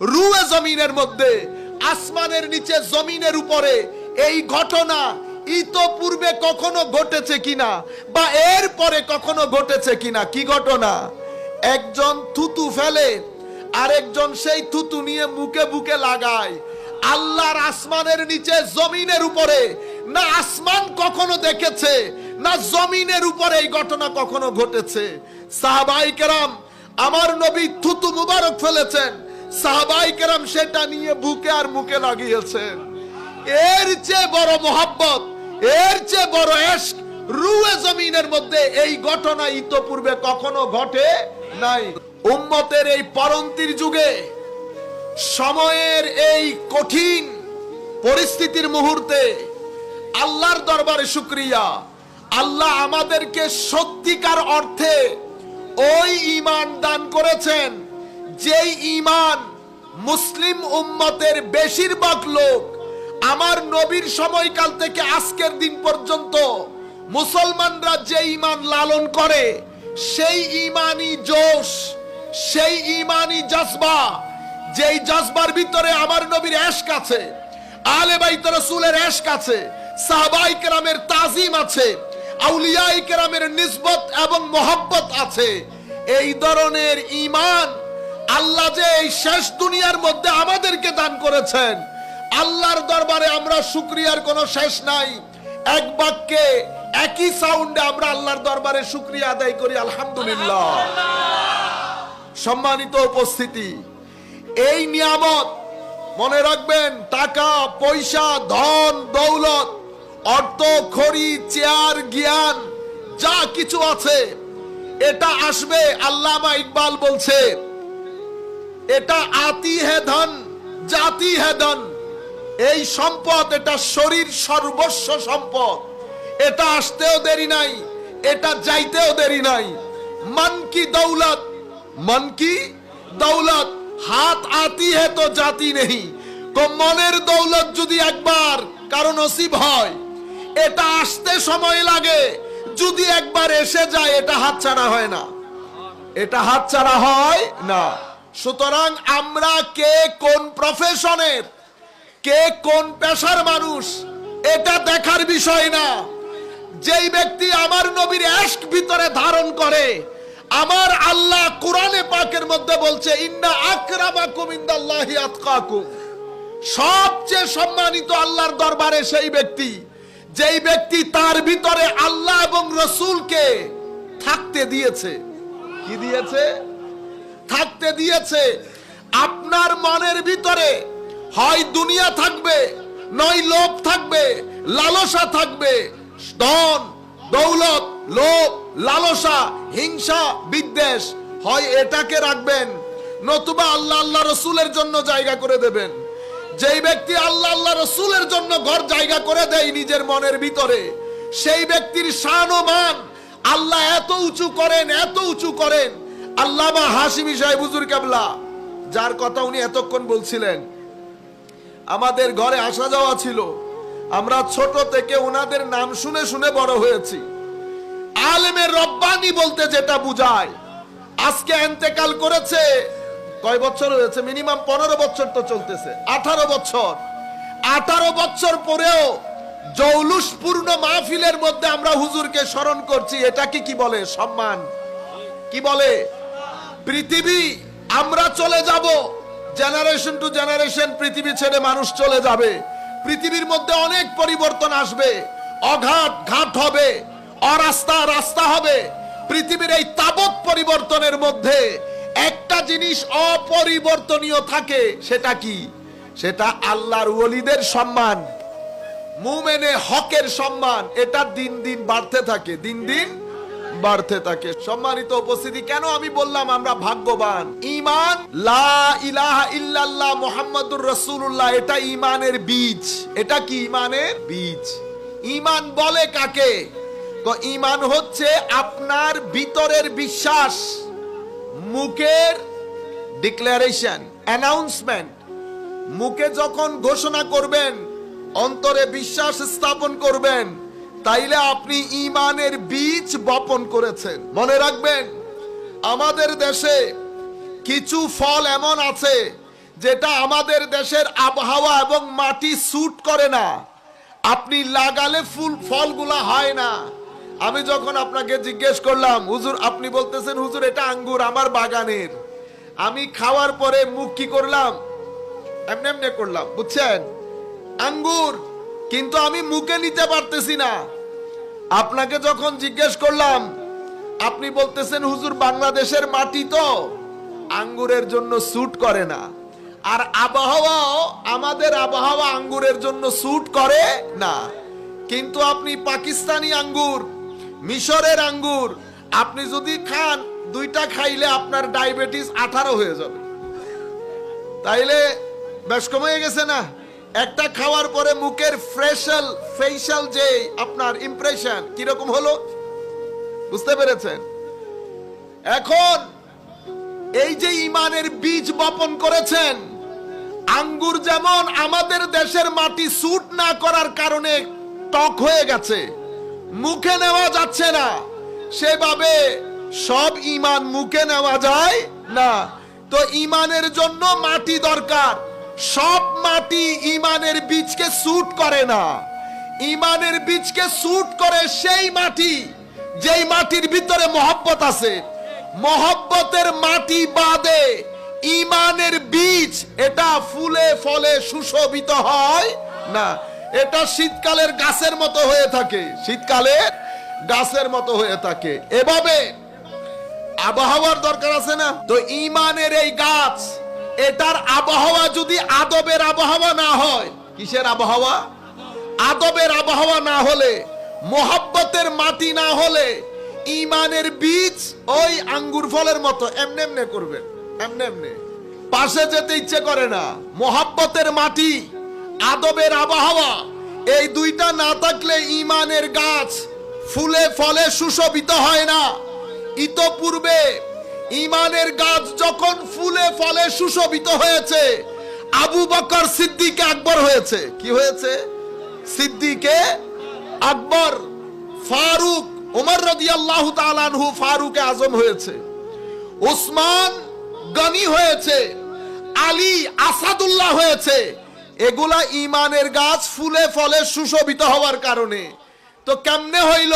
রুয়ে জমিনের মধ্যে, আসমানের নিচে, জমিনের উপরে এই ঘটনা ইতোপূর্বে কখনো ঘটেছে কিনা বা এর পরে কখনো ঘটেছে কিনা? কি ঘটনা? একজন থুতু ফেলে, আরেকজন সেই থুতু নিয়ে মুখে বুকে লাগায়। আল্লাহর আসমানের নিচে, জমিনের উপরে না আসমান কখনো দেখেছে, না জমিনের উপরে এই ঘটনা কখনো ঘটেছে। সাহাবায়ে কেরাম, আমার নবী থুতু মুবারক ফেলেছেন, সাহাবায়ে কেরাম সেটা নিয়ে বুকে আর মুখে লাগিয়েছেন। এর চেয়ে বড় মোহাব্বত, এর চেয়ে বড় ইশক রুয়ে জমিনের মধ্যে এই ঘটনা ইতোপূর্বে কখনো ঘটে নাই। উম্মতের এই পরন্তির যুগে, সময়ের এই কঠিন পরিস্থিতির মুহূর্তে আল্লাহর দরবারে শুকরিয়া, আল্লাহ আমাদেরকে সত্যিকার অর্থে ওই ঈমান দান করেছেন যেই ঈমান মুসলিম উম্মতের বেশিরভাগ লোক আমার নবীর সময়কাল থেকে আজকের দিন পর্যন্ত মুসলমানরা যে ঈমান লালন করে, সেই ঈমানি জোশ, সেই ঈমানি জজবা, যেই জজবার ভিতরে আমার নবীর ইশক আছে, আলে বাইত রাসূলের ইশক আছে, সাহাবায়ে কেরামের তাজিম আছে, আউলিয়ায়ে কেরামের নিসবত এবং মোহাব্বত আছে। এই ধরনের ঈমান আল্লাহ যে এই শেষ দুনিয়ার মধ্যে আমাদেরকে দান করেছেন, আল্লাহর দরবারে আমরা শুকরিয়ার কোনো শেষ নাই। এক বাক্যে, একই সাউন্ডে আমরা আল্লাহর দরবারে শুকরিয়া আদায় করি, আলহামদুলিল্লাহ। সম্মানিত উপস্থিতি, এই নিয়ামত মনে রাখবেন, টাকা পয়সা, ধন দৌলত, অর্থ খড়ি, চেয়ার, জ্ঞান, যা কিছু আছে এটা আসবে। আল্লামা ইকবাল বলছে, এটা আতি হে ধন, জাতি হে ধন। এই সম্পদ, এটা শরীর সর্বস্ব সম্পদ, এটা আসতেও দেরি নাই, এটা যাইতেও দেরি নাই। মন কি দৌলত, মন কি দৌলত, হাত আতি হে তো জাতি নেই। তো মনের দৌলত যদি একবার কারো নসিব হয়, এটা আসতে সময় লাগে, যদি একবার এসে যায় এটা হাতছাড়া হয় না, এটা হাতছাড়া হয় না। সুতরাং আমরা কে কোন প্রফেশনের, কে কোন পেশার মানুষ, এটা দেখার বিষয় না। যেই ব্যক্তি আমার নবীর ইশক ভিতরে ধারণ করে, আমার আল্লাহ কোরআনে পাকের মধ্যে বলছে, ইন্না আকরামাকুম ইনদাল্লাহি আতকাকুম, সবচেয়ে সম্মানিত আল্লাহর দরবারে সেই ব্যক্তি, যেই ব্যক্তি তার ভিতরে আল্লাহ এবং রাসূলকে থাকতে দিয়েছে। কি দিয়েছে? থাকতে দিয়েছে। আপনার মনের ভিতরে হয় দুনিয়া থাকবে, নয় লোভ থাকবে, লালসা থাকবে, ধন দৌলত, লোভ, লালসা, হিংসা, বিদ্বেষ, হয় এটাকে রাখবেন, নতুবা আল্লাহ আল্লাহ রসুলের জন্য জায়গা করে দেবেন। যেই ব্যক্তি আল্লাহ আল্লাহ রসুলের জন্য ঘর জায়গা করে দেয় নিজের মনের ভিতরে, সেই ব্যক্তির শান ও মান আল্লাহ এত উঁচু করেন, এত উঁচু করেন। আল্লামা হাশিমি সাহেব হুজুর কেবলা, যার কথা উনি এতক্ষণ বলছিলেন, আমাদের ঘরে আসা যাওয়া ছিল, আমরা ছোট থেকে ওনাদের নাম শুনে শুনে বড় হয়েছি। আলেমে রব্বানি বলতে যেটা বুঝায়, আজকে ইন্তেকাল করেছে, কয় বছর হয়েছে? মিনিমাম 15 বছর তো চলতেছে, 18 বছর। 18 বছর পরেও জৌলুসপূর্ণ মাহফিলের মধ্যে আমরা হুজুরকে স্মরণ করছি। এটা কি বলে? সম্মান। কি বলে? পৃথিবী, আমরা চলে যাব, জেনারেশন টু জেনারেশন পৃথিবী ছেড়ে মানুষ চলে যাবে। পৃথিবীর মধ্যে অনেক পরিবর্তন আসবে, অঘাত ঘাট হবে, অরাস্তা রাস্তা হবে। পৃথিবীর এই তাবৎ পরিবর্তনের মধ্যে একটা জিনিস অপরিবর্তনীয় থাকে, সেটা কি? সেটা আল্লাহর ওলিদের সম্মান, মুমিনে হকের সম্মান। এটা দিন দিন বাড়তে থাকে, দিন দিন বাড়তে থাকে। সম্মানিত উপস্থিতি, কেন আমি বললাম আমরা ভাগ্যবান? ঈমান, লা ইলাহা ইল্লাল্লাহ মুহাম্মাদুর রাসূলুল্লাহ, এটা ঈমানের বীজ। এটা কি? ঈমানের বীজ। ঈমান বলে কাকে? তো ঈমান হচ্ছে আপনার ভিতরের বিশ্বাস, মুখের ডিক্লারেশন, অ্যানাউন্সমেন্ট। মুখে যখন ঘোষণা করবেন, অন্তরে বিশ্বাস স্থাপন করবেন, তাইলে আপনি ঈমানের বীজ বপন করেছেন। মনে রাখবেন, আমাদের দেশে কিছু ফল এমন আছে যেটা আমাদের দেশের আবহাওয়া এবং মাটি স্যুট করে না, আপনি লাগালে ফলগুলা হয় না। আমি যখন আপনাকে জিজ্ঞেস করলাম হুজুর, আপনি বলতেছেন হুজুর এটা আঙ্গুর আমার বাগানের, আমি খাওয়ার পরে মুখ কি করলাম, এমনি এমনি করলাম, বুঝছেন, আঙ্গুর, কিন্তু আমি মুখে নিতে পারতেছি না। আপনাকে যখন জিজ্ঞেস করলাম, আপনি বলতেছেন হুজুর বাংলাদেশের মাটি তো আঙ্গুরের জন্য স্যুট করে না, আর আবহাওয়াও আমাদের আবহাওয়া আঙ্গুরের জন্য স্যুট করে না। কিন্তু আপনি পাকিস্তানি আঙ্গুর, মিশরের আঙ্গুর আপনি যদি খান, দুইটা খাইলে আপনার ডায়াবেটিস 18 হয়ে যাবে। তাইলে বেশ কমে গেছে না? একটা খাওয়ার পরে মুখের ফেশিয়াল যে আপনার ইমপ্রেশন কিরকম হলো, বুঝতে পেরেছেন? এখন এই যে ইমানের বীজ বপন করেছেন, আঙ্গুর যেমন আমাদের দেশের মাটি স্যুট না করার কারণে টক হয়ে গেছে, মুখে নেওয়া যাচ্ছে না, সেভাবে সব ইমান মুখে নেওয়া যায় না। তো ইমানের জন্য মাটি দরকার। সব মাটি ইমানের বীজকে স্যুট করে না। ইমানের বীজকে স্যুট করে সেই মাটি যেই মাটির ভিতরে মহব্বত আছে। মহব্বতের মাটি বাদে ইমানের বীজ এটা ফুলে ফলে সুশোভিত হয় না। এটা শীতকালের গাছের মতো হয়ে থাকে, শীতকালের গাছের মতো হয়ে থাকে। এভাবে আবহাওয়ার দরকার আছে না? তো ইমানের এই গাছ, এটার আবহাওয়া যদি আদবের আবহাওয়া না হয়, কিসের আবহাওয়া? আদবের আবহাওয়া না হলে, মোহাব্বতের মাটি না হলে, ইমানের বীজ ওই আঙ্গুর ফলের মতো এমনে এমনে করবেন, এমনে এমনে, পাশে যেতে ইচ্ছে করে না। মোহাব্বতের মাটি, আদবের আবহাওয়া, এই দুইটা না থাকলে ইমানের গাছ ফুলে ফলে সুশোভিত হয় না। ইতপূর্বে ইমানের গাছ যখন ফুলে ফলে সুশোভিত হয়েছে, আবু বকর সিদ্দিকে আকবর হয়েছে। কি হয়েছে? সিদ্দিকে আকবর, ফারুক, ওমর রাদিয়াল্লাহু তাআলা আনহু ফারুকে আজম হয়েছে, উসমান গনি হয়েছে, আলী আসাদুল্লাহ হয়েছে। এগুলা ইমানের গাছ ফুলে ফলে সুশোভিত হওয়ার কারণে। তো কেমনে হইল?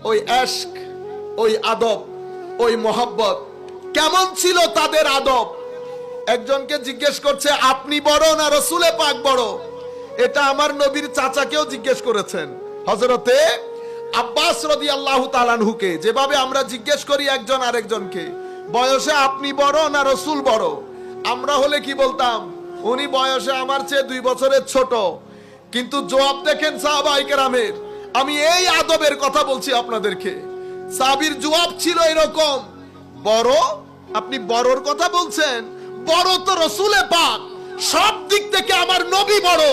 ওই এশক, ওই আদব, ওই মোহাব্বত। কেমন ছিল তাদের আদব? একজনকে জিজ্ঞেস করছে আপনি বড় না রসুলে পাক বড়? এটা আমার নবীর চাচাকেও জিজ্ঞেস করেছেন, হযরতে আব্বাস রাদিয়াল্লাহু তাআলা আনহুকে। যেভাবে আমরা জিজ্ঞেস করি একজন আরেকজনকে বয়সে আপনি বড় না রসুল বড়, আমরা হলে কি বলতাম? উনি বয়সে আমার চেয়ে 2 বছরের ছোট। কিন্তু জবাব দেখেন সাহাবায়ে কেরামের। আমি এই আদবের কথা বলছি আপনাদেরকে। সাহাবীর জবাব ছিল এরকম, বড়? আপনি বড়র কথা বলছেন? বড় তো রসুলে পাক, সব দিক থেকে আমার নবী বড়।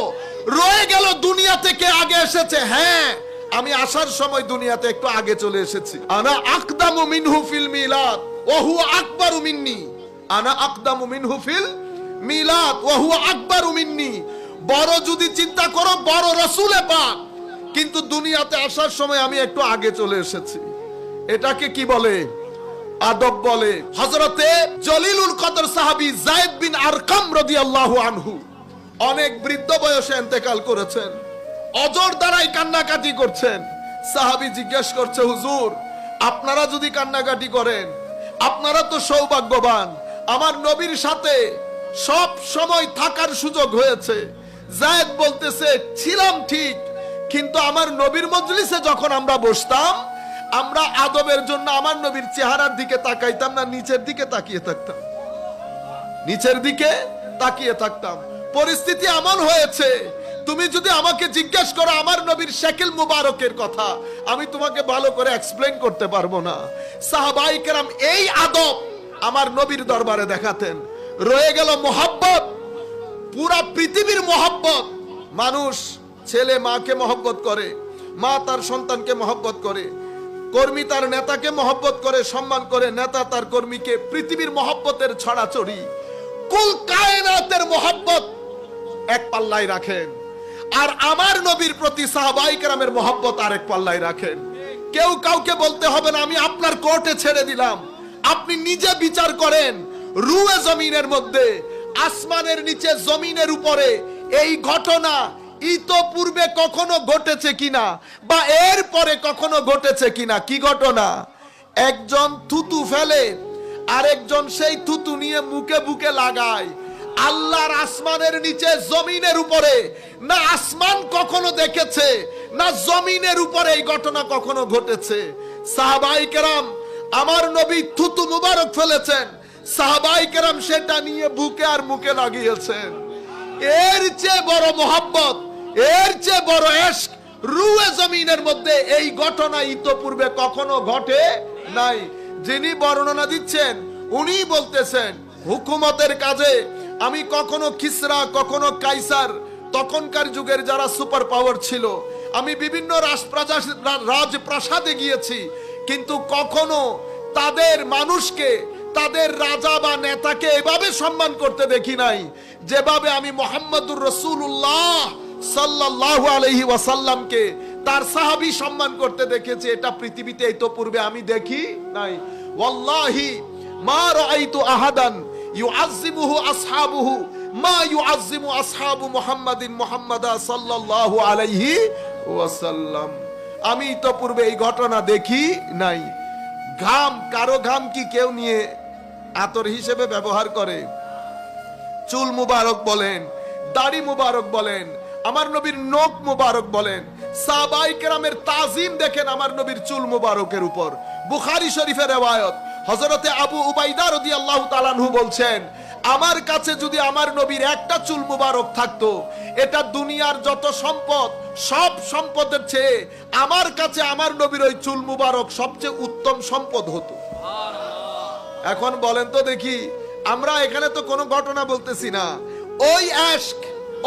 রয়ে গেল দুনিয়া থেকে আগে এসেছে। হ্যাঁ, আমি আসার সময় দুনিয়াতে একটু আগে চলে এসেছি। আনা আকদামু মিনহু ফিল মিলাদ ওয়া হুয়া আকবারু মিন্নি। আনা আকদামু মিনহু ফিল মিলাদ ওয়া হুয়া আকবারু মিন্নি। বড় যদি চিন্তা করো, বড় রসুলে পাক, কিন্তু দুনিয়াতে আসার সময় আমি একটু আগে চলে এসেছি। এটাকে কি বলে? আদব বলে। হযরতে জলিলুল কদর সাহাবী যায়েদ বিন আরকাম রাদিয়াল্লাহু আনহু অনেক বৃদ্ধ বয়সে ইন্তেকাল করেছেন। অজর দ্বারাই কান্নাকাটি করছেন। সাহাবী জিজ্ঞেস করছে, হুজুর আপনারা যদি কান্নাকাটি করেন, আপনারা তো সৌভাগ্যবান, আমার নবীর সাথে সব সময় থাকার সুযোগ হয়েছে। যায়েদ বলতেছে, ছিলাম ঠিক, কিন্তু আমার নবীর মজলিসে যখন আমরা বসতাম, আমরা আদবের জন্য আমার নবীর চেহারার দিকে তাকাইতাম না, নিচের দিকে তাকিয়ে থাকতাম, নিচের দিকে তাকিয়ে থাকতাম। পরিস্থিতি এমন হয়েছে, তুমি যদি আমাকে জিজ্ঞেস করো আমার নবীর শাকিল মুবারকের কথা, আমি তোমাকে ভালো করে এক্সপ্লেইন করতে পারবো না। সাহাবায়ে কেরাম এই আদব আমার নবীর দরবারে দেখাতেন। রয়ে গেল মোহাব্বত, পুরা পৃথিবীর মোহাব্বত। মানুষ, ছেলে মাকে মহব্বত করে, মা তার সন্তানকে মহব্বত করে, কর্মী তার নেতাকে মহব্বত করে, সম্মান করে, নেতা তার কর্মীকে। পৃথিবীর মহব্বতের ছড়াছড়ি, কুল কায়নাতের মহব্বত এক পাল্লায় রাখেন, আর আমার নবীর প্রতি সাহাবায়ে কেরামের মহব্বত আরেক পাল্লায় রাখেন। কেউ কাউকে বলতে হবে না আমি আপনার কোর্টে ছেড়ে দিলাম। আপনি নিজে বিচার করেন, রুয়ে জমিনের মধ্যে আসমানের নিচে জমিনের উপরে এই ঘটনা ইতোপূর্বে কখনো ঘটেছে কিনা বা এর পরে কখনো ঘটেছে কিনা? কি ঘটনা? একজন থুতু ফেলে, আরেকজন সেই থুতু নিয়ে মুখে বুকে লাগায়। আল্লাহর আসমানের নিচে জমিনের উপরে না আসমান কখনো দেখেছে, না জমিনের উপরে এই ঘটনা কখনো ঘটেছে। সাহাবায়ে কেরাম, আমার নবী থুতু মুবারক ফেলেছেন, সাহাবায়ে কেরাম সেটা নিয়ে বুকে আর মুখে লাগিয়েছেন। এর চেয়ে বড় মোহাব্বত, এর চেয়ে বড় ইশক রুয়ে জমিনের মধ্যে এই ঘটনা ইতোপূর্বে কখনো ঘটে নাই। যিনি বর্ণনা দিচ্ছেন উনি বলতেছেন, হুকুমতের কাজে আমি কখনো কিসরা, কখনো কাইসার, তখনকার যুগের যারা সুপার পাওয়ার ছিল, আমি বিভিন্ন রাজপ্রাসাদে গিয়েছি, কিন্তু কখনো তাদের মানুষকে, তাদের রাজা বা নেতাকে এভাবে সম্মান করতে দেখি নাই যেভাবে আমি মুহাম্মদুর রাসূলুল্লাহ সাল্লাল্লাহু আলাইহি ওয়াসাল্লামকে তার সাহাবী সম্মান করতে দেখেছি। এটা পৃথিবীতে এই তো পূর্বে আমি দেখি নাই। ওয়াল্লাহি মা রাআইতু আহাদান ইউআযজিমুহু আসহাবুহু মা ইউআযজিমু আসহাবু মুহাম্মাদিন মুহাম্মাদা সাল্লাল্লাহু আলাইহি ওয়াসাল্লাম। আমি তো পূর্বে এই ঘটনা দেখি নাই। ঘাম, কারো ঘাম কি কেউ নিয়ে আতর হিসেবে ব্যবহার করে? চুল মুবারক বলেন, দাড়ি মুবারক বলেন, আমার নবীর নখ মুবারক বলেন, সাহাবায়ে কেরামের তাজিম দেখেন আমার নবীর চুল মুবারকের উপর। বুখারী শরীফের রিওয়ায়াত, হযরতে আবু উবাইদা রাদিয়াল্লাহু তাআলা আনহু বলছেন, আমার কাছে যদি আমার নবীর একটা চুল মুবারক থাকতো, এটা দুনিয়ার যত সম্পদ, সব সম্পদের চেয়ে আমার কাছে আমার নবীর ওই চুল মুবারক সবচেয়ে উত্তম সম্পদ হতো। এখন বলেন তো দেখি, আমরা এখানে তো কোনো ঘটনা বলতেছি না, ওই ইশক,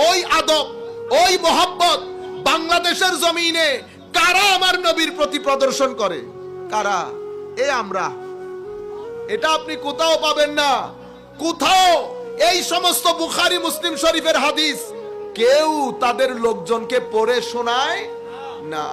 ওই আদব, ওই মোহাব্বত বাংলাদেশের জমিনে কারা আমার নবীর প্রতি প্রদর্শন করে? কারা? আমরা। এটা আপনি কোথাও পাবেন না। কোথাও এই সমস্ত বুখারী মুসলিম শরীফের হাদিস কেউ তাদের লোকজনকে পড়ে শোনায় না।